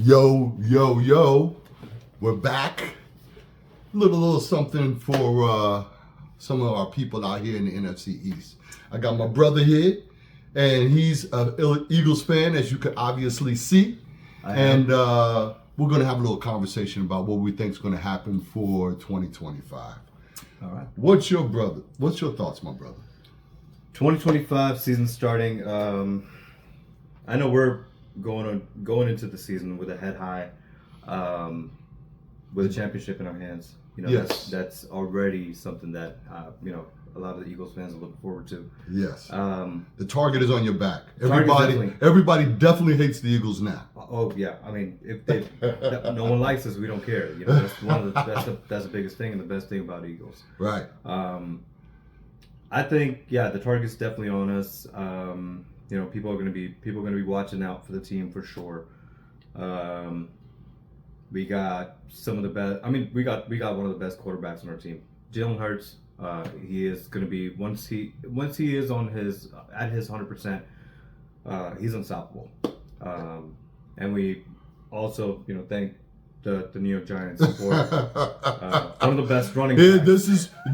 Yo, yo, yo. We're back. Little something for some of our people out here in the NFC East. I got my brother here, and he's an Eagles fan, as you can obviously see. And we're going to have a little conversation about what we think is going to happen for 2025. All right. What's your thoughts, my brother? 2025 season starting. I know we're going into the season with a head high, with a championship in our hands. You know, Yes. that's already something that a lot of the Eagles fans are looking forward to. Yes. The target is on your back. Target Everybody definitely hates the Eagles now. Oh yeah, I mean, if no one likes us, we don't care. You know, that's the biggest thing and the best thing about Eagles. Right. I think the target's definitely on us. People are gonna be watching out for the team for sure. We got some of the best. I mean, we got one of the best quarterbacks on our team, Jalen Hurts. He is gonna be once he is at his 100%. He's unstoppable. And we also thank the New York Giants for one of the best running backs.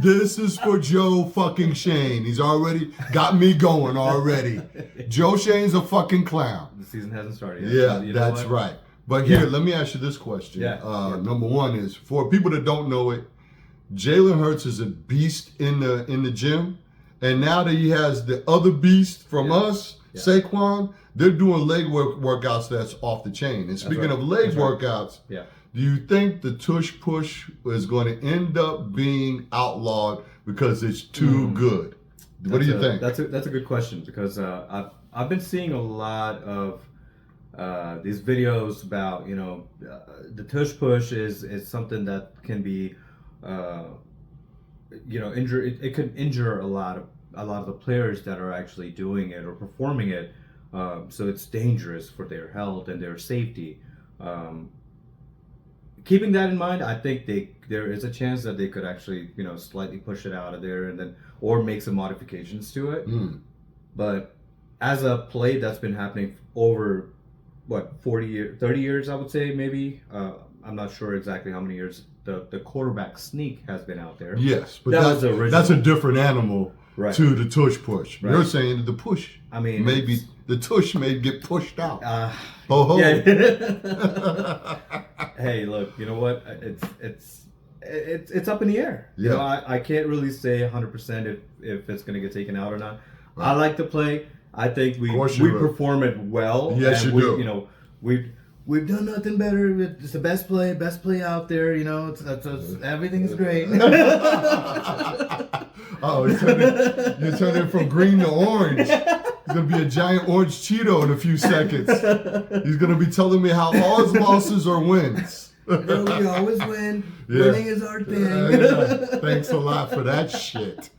This is for Joe fucking Shane. He's already got me going already. Joe Shane's a fucking clown. The season hasn't started yet. Yeah, You know that's what? right. But here, let me ask you this question. Number one is, for people that don't know it, Jalen Hurts is a beast in the gym, and now that he has the other beast from us, Saquon, they're doing leg workouts that's off the chain. And speaking of leg workouts, do you think the tush push is going to end up being outlawed because it's too good? What do you think? That's a good question, because I've been seeing a lot of these videos about the tush push is something that can be injure. It could injure a lot of the players that are actually doing it or performing it. So it's dangerous for their health and their safety. Keeping that in mind, I think there is a chance that they could actually slightly push it out of there or make some modifications to it. But as a play that's been happening over 30 years, I would say, maybe. I'm not sure exactly how many years the quarterback sneak has been out there. Yes, but that's a different animal to the tush push. Right. You're saying that the push. I mean, maybe the tush may get pushed out. Ho ho. Yeah. Hey, look, you know what? It's up in the air. Yeah. I can't really say 100% if it's going to get taken out or not. Right. I like to play. I think we perform it well. Yes, you do. We've done nothing better. It's the best play out there. Everything's great. Oh, you're turning from green to orange. He's gonna be a giant orange Cheeto in a few seconds. He's gonna be telling me how all his losses are wins. We always win. Yeah. Winning is our thing. Thanks a lot for that shit.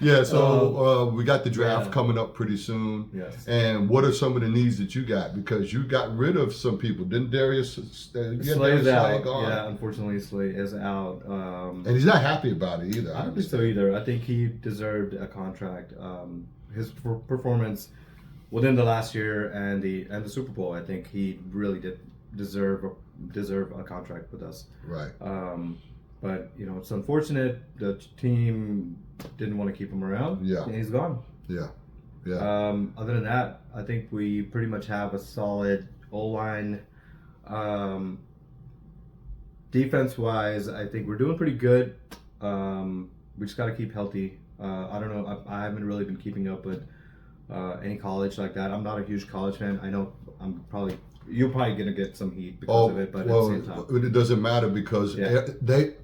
Yeah, so we got the draft coming up pretty soon. Yes. And what are some of the needs that you got? Because you got rid of some people. Didn't Darius Slay's out. Yeah, unfortunately, Slay is out. And he's not happy about it either. I don't think so either. I think he deserved a contract. His performance within the last year and the Super Bowl, I think he really did deserve a contract with us. Right. But it's unfortunate the team didn't want to keep him around. Yeah. And he's gone. Yeah. Other than that, I think we pretty much have a solid O-line. Defense-wise, I think we're doing pretty good. We just got to keep healthy. I don't know. I haven't really been keeping up with any college like that. I'm not a huge college fan. I know you're probably gonna get some heat because of it, but at the same time, it doesn't matter because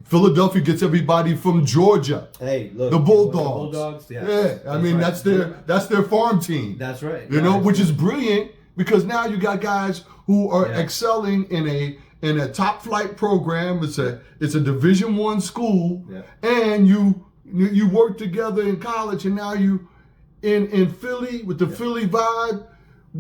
Philadelphia gets everybody from Georgia. Hey, look, the Bulldogs. The Bulldogs, I mean that's their farm team. That's right. Which is brilliant because now you got guys who are excelling in a top flight program. It's a Division I school, and you work together in college, and now you in Philly with the Philly vibe.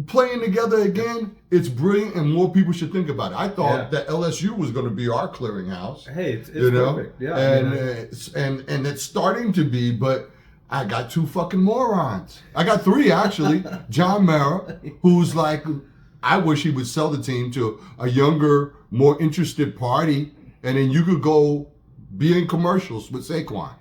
Playing together again, it's brilliant, and more people should think about it. I thought that LSU was going to be our clearinghouse. Hey, it's perfect. Yeah, and it's starting to be, but I got two fucking morons. I got three actually. John Mara, who's like I wish he would sell the team to a younger, more interested party, and then you could go be in commercials with Saquon.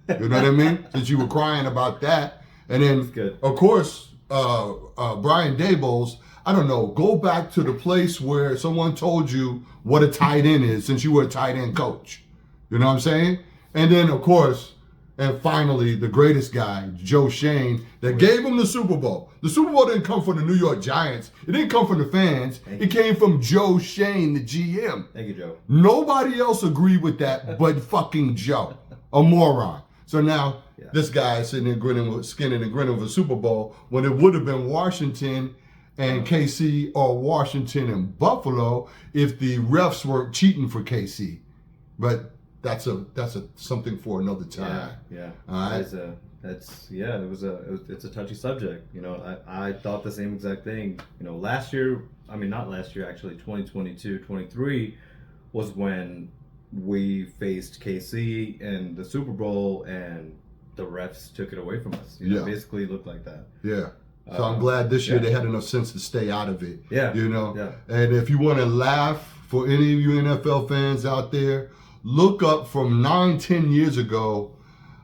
You know what I mean? Since you were crying about that. And then, of course, Brian Daboll's, I don't know, go back to the place where someone told you what a tight end is since you were a tight end coach. You know what I'm saying? And then, of course, and finally, the greatest guy, Joe Schoen, that gave him the Super Bowl. The Super Bowl didn't come from the New York Giants. It didn't come from the fans. It came from Joe Schoen, the GM. Thank you, Joe. Nobody else agreed with that but fucking Joe, a moron. So now this guy is sitting there grinning, skinning and grinning of a Super Bowl when it would have been Washington and KC or Washington and Buffalo if the refs weren't cheating for KC. But that's something for another time. Yeah. All right. It's a touchy subject. You know, I thought the same exact thing. You know, last year, I mean not last year actually, 2022, 23 was when we faced KC in the Super Bowl and the refs took it away from us. You know, basically looked like that. Yeah. So I'm glad this year they had enough sense to stay out of it. Yeah. You know? Yeah. And if you want to laugh, for any of you NFL fans out there, look up from 9-10 years ago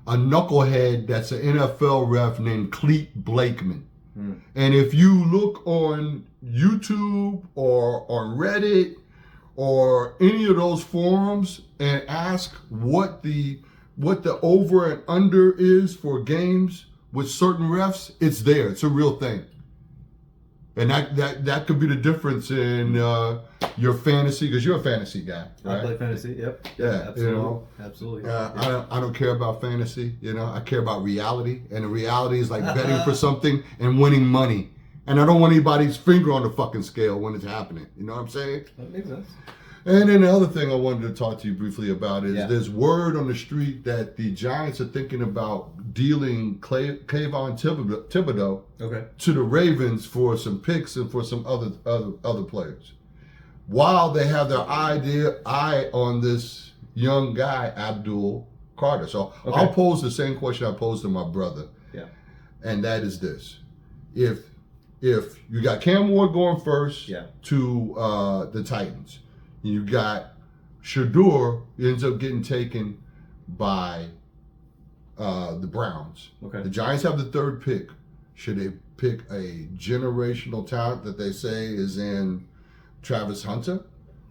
a knucklehead that's an NFL ref named Clete Blakeman. And if you look on YouTube or on Reddit or any of those forums and ask what the over and under is for games with certain refs, it's there. It's a real thing. And that could be the difference in your fantasy, because you're a fantasy guy, right? I play fantasy. Yep. Yeah, absolutely. you know, Absolutely. I don't care about fantasy. You know, I care about reality, and the reality is like betting for something and winning money. And I don't want anybody's finger on the fucking scale when it's happening. You know what I'm saying? That makes sense. And then the other thing I wanted to talk to you briefly about is Yeah. there's word on the street that the Giants are thinking about dealing Kayvon Thibodeau to the Ravens for some picks and for some other players, while they have their eye on this young guy, Abdul Carter. So I'll pose the same question I posed to my brother. Yeah. And that is this. If you got Cam Ward going first to the Titans, you got Shedeur ends up getting taken by the Browns. Okay. The Giants have the third pick. Should they pick a generational talent that they say is in Travis Hunter?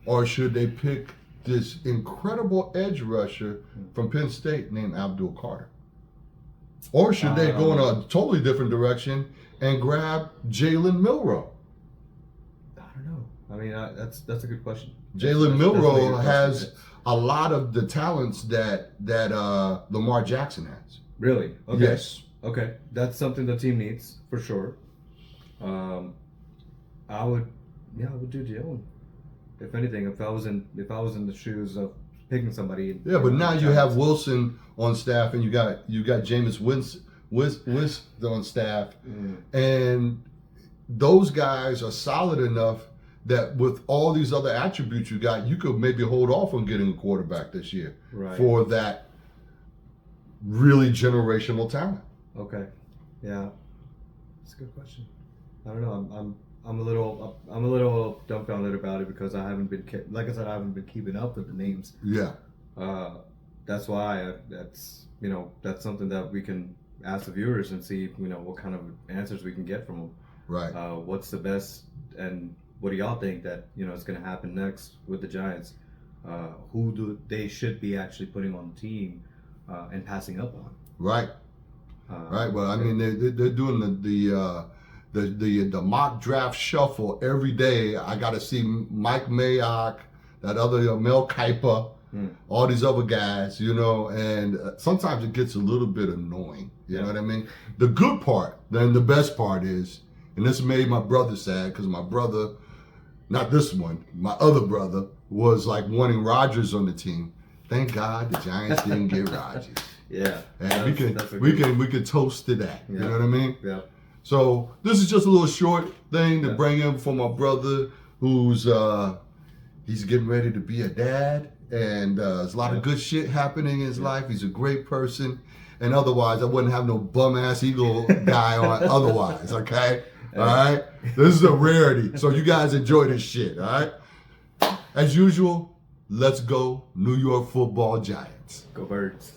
Or should they pick this incredible edge rusher from Penn State named Abdul Carter? Or should they go in a totally different direction and grab Jalen Milroe? I don't know. I mean, that's a good question. Jalen Milroe has a lot of the talents that Lamar Jackson has. Really? Okay. Yes. Okay. That's something the team needs for sure. I would do Jalen. If anything, if I was in the shoes of picking somebody. Yeah, but now you have Wilson on staff, and you got Jameis Winston on staff, and those guys are solid enough that with all these other attributes you got, you could maybe hold off on getting a quarterback this year for that really generational talent. Okay, yeah, that's a good question. I don't know. I'm a little dumbfounded about it because I haven't been keeping up with the names. Yeah. That's why that's something that we can ask the viewers and see what kind of answers we can get from them. Right. What's the best, and what do y'all think that is going to happen next with the Giants? Who do they should be actually putting on the team and passing up on? Right. Right. Well, I mean, they're doing the mock draft shuffle every day. I got to see Mike Mayock, that other Mel Kiper, all these other guys, and sometimes it gets a little bit annoying. You know what I mean? The good part, then the best part is, and this made my brother sad because my brother, not this one, my other brother was like wanting Rodgers on the team. Thank God the Giants didn't get Rodgers. Yeah. And we could toast to that. Yeah. You know what I mean? Yeah. So this is just a little short thing to bring in for my brother who's he's getting ready to be a dad, and there's a lot of good shit happening in his life. He's a great person, and otherwise I wouldn't have no bum ass Eagle guy on otherwise, okay? All right, this is a rarity. So you guys enjoy this shit. All right. As usual, let's go New York Football Giants. Go Birds.